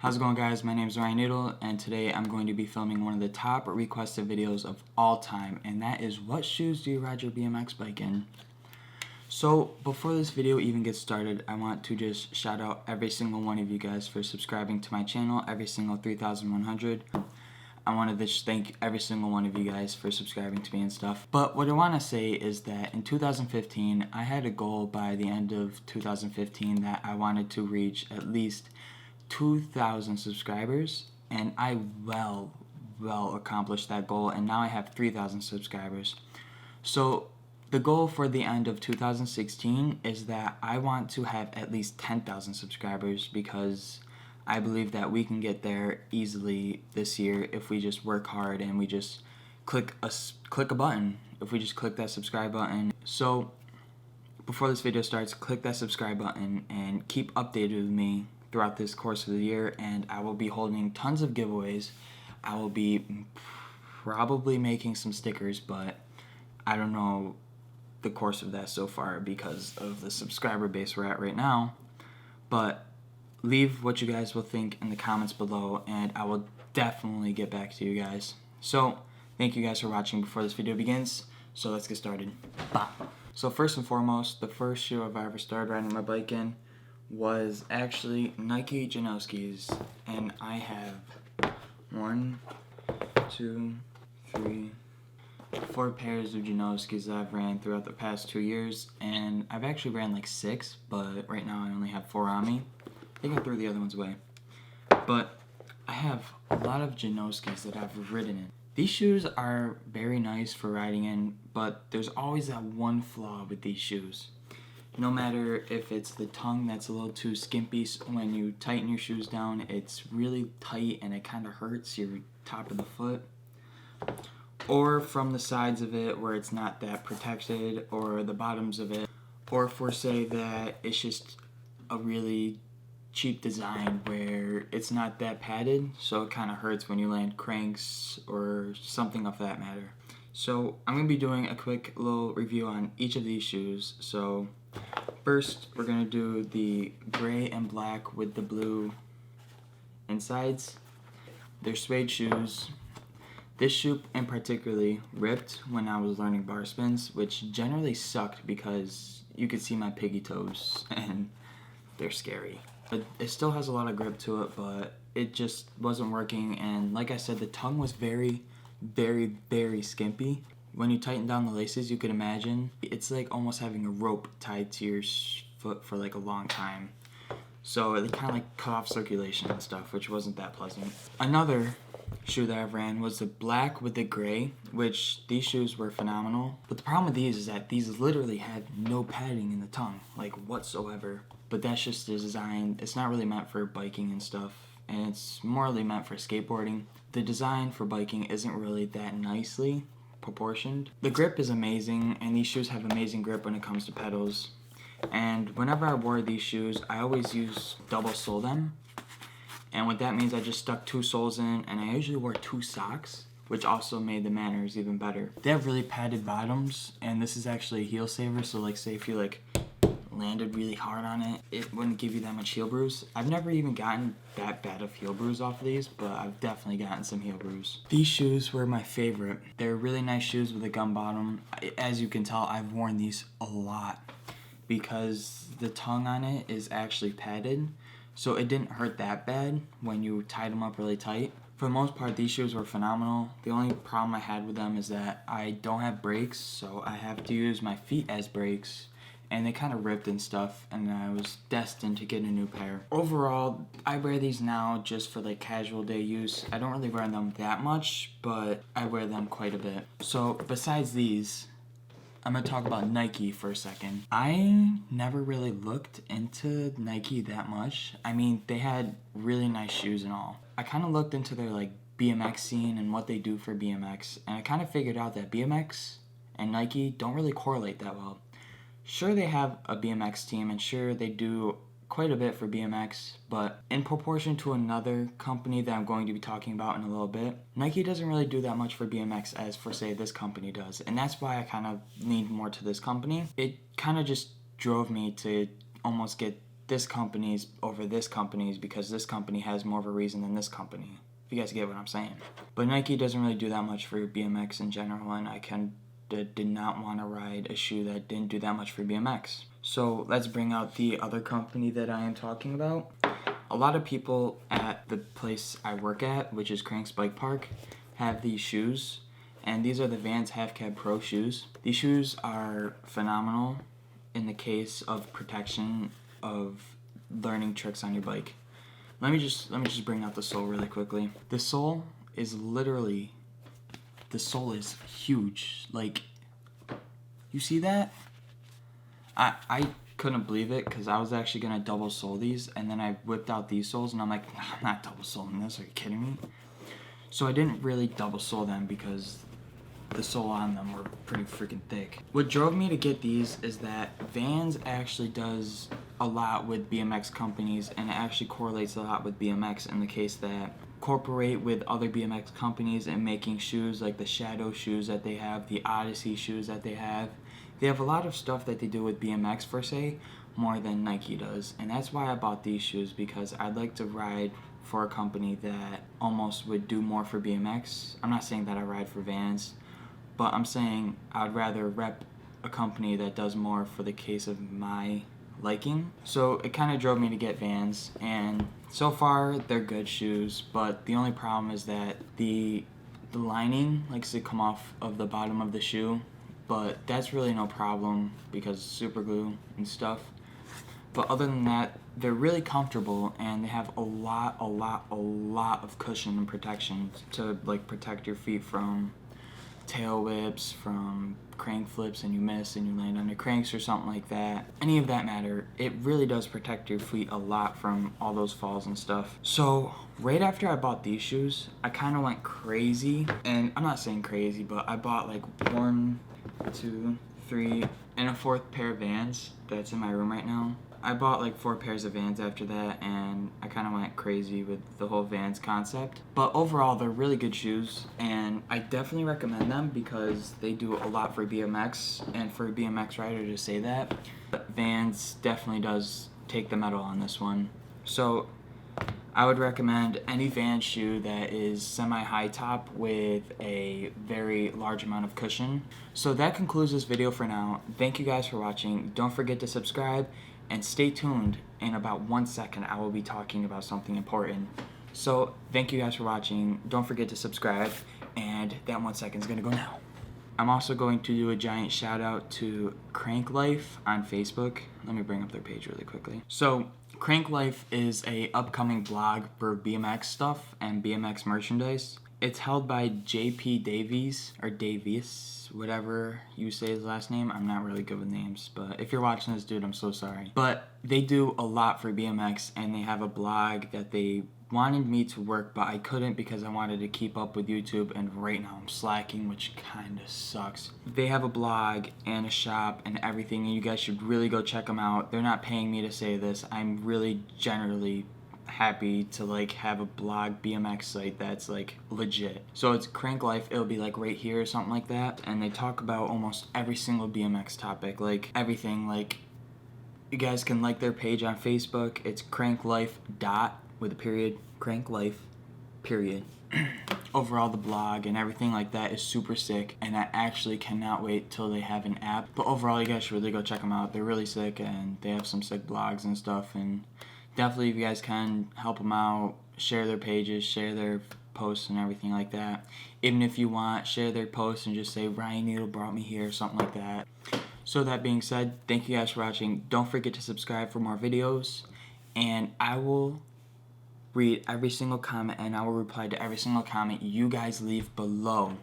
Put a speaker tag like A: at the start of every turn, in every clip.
A: How's it going, guys? My name is Ryan Noodle, and today I'm going to be filming one of the top requested videos of all time, and that is what shoes do you ride your BMX bike in? So before this video even gets started, I want to just shout out every single one of you guys for subscribing to my channel, every single 3,100. I want to just thank every single one of you guys for subscribing to me and stuff. But what I want to say is that in 2015, I had a goal by the end of 2015 that I wanted to reach at least 2,000 subscribers, and I well accomplished that goal, and now I have 3,000 subscribers. So the goal for the end of 2016 is that I want to have at least 10,000 subscribers, because I believe that we can get there easily this year if we just work hard and we just click a button. If we just click that subscribe button. So before this video starts, click that subscribe button and keep updated with me throughout this course of the year, and I will be holding tons of giveaways. I will be probably making some stickers, but I don't know the course of that so far because of the subscriber base we're at right now. But leave what you guys will think in the comments below, and I will definitely get back to you guys. So thank you guys for watching. Before this video begins, so let's get started. So first and foremost, the first shoe I've ever started riding my bike in was actually Nike Janowskis, and I have 1, 2, 3, 4 pairs of Janowskis that I've ran throughout the past 2 years, and I've actually ran like 6, but right now I only have 4 on me. I think I threw the other ones away. But I have a lot of Janowskis that I've ridden in. These shoes are very nice for riding in, but there's always that one flaw with these shoes. No matter if it's the tongue that's a little too skimpy, so when you tighten your shoes down, it's really tight and it kind of hurts your top of the foot. Or from the sides of it where it's not that protected, or the bottoms of it. Or for say that it's just a really cheap design where it's not that padded, so it kind of hurts when you land cranks or something of that matter. So I'm going to be doing a quick little review on each of these shoes. So first, we're going to do the gray and black with the blue insides. They're suede shoes. This shoe in particularly ripped when I was learning bar spins, which generally sucked because you could see my piggy toes and they're scary. But it still has a lot of grip to it, but it just wasn't working, and like I said, the tongue was very skimpy. When you tighten down the laces, you could imagine it's like almost having a rope tied to your foot for like a long time. So it kind of like cut off circulation and stuff, which wasn't that pleasant. Another shoe that I've ran was the black with the gray, which these shoes were phenomenal. But the problem with these is that these literally had no padding in the tongue, like whatsoever. But that's just the design. It's not really meant for biking and stuff, and it's morely meant for skateboarding. The design for biking isn't really that nicely proportioned. The grip is amazing, and these shoes have amazing grip when it comes to pedals. And whenever I wore these shoes, I always double sole them. And what that means, I just stuck 2 soles in, and I usually wore 2 socks, which also made the manners even better. They have really padded bottoms, and this is actually a heel saver, so like say if you like landed really hard on it, it wouldn't give you that much heel bruise. I've never even gotten that bad of heel bruise off of these, but I've definitely gotten some heel bruise. These shoes were my favorite. They're really nice shoes with a gum bottom. As you can tell, I've worn these a lot because the tongue on it is actually padded, so it didn't hurt that bad when you tied them up really tight. For the most part, these shoes were phenomenal. The only problem I had with them is that I don't have brakes, so I have to use my feet as brakes, and they kind of ripped and stuff, and I was destined to get a new pair. Overall, I wear these now just for like casual day use. I don't really wear them that much, but I wear them quite a bit. So besides these, I'm going to talk about Nike for a second. I never really looked into Nike that much. I mean, they had really nice shoes and all. I kind of looked into their like BMX scene and what they do for BMX, and I kind of figured out that BMX and Nike don't really correlate that well. Sure, they have a BMX team, and sure, they do quite a bit for BMX, but in proportion to another company that I'm going to be talking about in a little bit, Nike doesn't really do that much for BMX as for say this company does, and that's why I kind of leaned more to this company. It kind of just drove me to almost get this company's over this company's because this company has more of a reason than this company. If you guys get what I'm saying. But Nike doesn't really do that much for BMX in general, and I did not want to ride a shoe that didn't do that much for BMX. So let's bring out the other company that I am talking about. A lot of people at the place I work at, which is Crank's Bike Park, have these shoes, and these are the Vans Half Cab Pro shoes. These shoes are phenomenal in the case of protection of learning tricks on your bike. Let me just bring out the sole really quickly. The sole is huge. Like, you see that? I couldn't believe it because I was actually gonna double sole these, and then I whipped out these soles and I'm like, nah, I'm not double soling this. Are you kidding me? So I didn't really double sole them because the sole on them were pretty freaking thick. What drove me to get these is that Vans actually does a lot with BMX companies, and it actually correlates a lot with BMX in the case that cooperate with other BMX companies in making shoes like the Shadow shoes that they have, the Odyssey shoes that they have. They have a lot of stuff that they do with BMX per se more than Nike does, and that's why I bought these shoes, because I'd like to ride for a company that almost would do more for BMX. I'm not saying that I ride for Vans, but I'm saying I'd rather rep a company that does more for the case of my liking. So it kind of drove me to get Vans, and so far they're good shoes, but the only problem is that the lining likes to come off of the bottom of the shoe, but that's really no problem because super glue and stuff. But other than that, they're really comfortable, and they have a lot of cushion and protection to like protect your feet from tail whips, from crank flips and you miss and you land on the cranks or something like that. Any of that matter, it really does protect your feet a lot from all those falls and stuff. So right after I bought these shoes, I kind of went crazy, and I'm not saying crazy, but I bought like 1, 2, 3, and a 4th pair of Vans that's in my room right now. I bought like 4 pairs of Vans after that, and I kind of went crazy with the whole Vans concept. But overall, they're really good shoes, and I definitely recommend them because they do a lot for BMX, and for a BMX rider to say that, Vans definitely does take the medal on this one. So I would recommend any Vans shoe that is semi-high top with a very large amount of cushion. So that concludes this video for now. Thank you guys for watching. Don't forget to subscribe, and stay tuned. In about 1 second, I will be talking about something important. So thank you guys for watching. Don't forget to subscribe, and that 1 second is gonna go now. I'm also going to do a giant shout out to Crank Life on Facebook. Let me bring up their page really quickly. So Crank Life is a upcoming blog for BMX stuff and BMX merchandise. It's held by JP Davies, or Davies, whatever you say his last name. I'm not really good with names, but if you're watching this, dude, I'm so sorry. But they do a lot for BMX, and they have a blog that they wanted me to work, but I couldn't because I wanted to keep up with YouTube, and right now I'm slacking, which kind of sucks. They have a blog and a shop and everything, and you guys should really go check them out. They're not paying me to say this. I'm really generally happy to like have a blog BMX site that's like legit. So it's Crank Life. It'll be like right here or something like that, and they talk about almost every single BMX topic, like everything. Like, you guys can like their page on Facebook. It's Crank Life dot with a period, Crank Life period. Overall, the blog and everything like that is super sick, and I actually cannot wait till they have an app. But overall, you guys should really go check them out. They're really sick, and they have some sick blogs and stuff, and definitely if you guys can help them out, share their pages, share their posts and everything like that. Even if you want, share their posts and just say Ryan Needle brought me here or something like that. So that being said, thank you guys for watching. Don't forget to subscribe for more videos, and I will read every single comment, and I will reply to every single comment you guys leave below.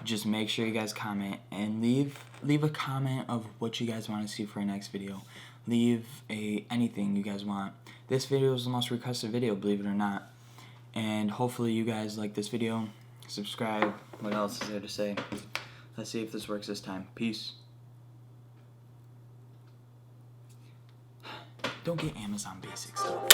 A: Just make sure you guys comment, and leave a comment of what you guys want to see for our next video. Leave anything you guys want. This video is the most requested video, believe it or not. And hopefully you guys like this video. Subscribe. What else is there to say? Let's see if this works this time. Peace. Don't get Amazon basic stuff.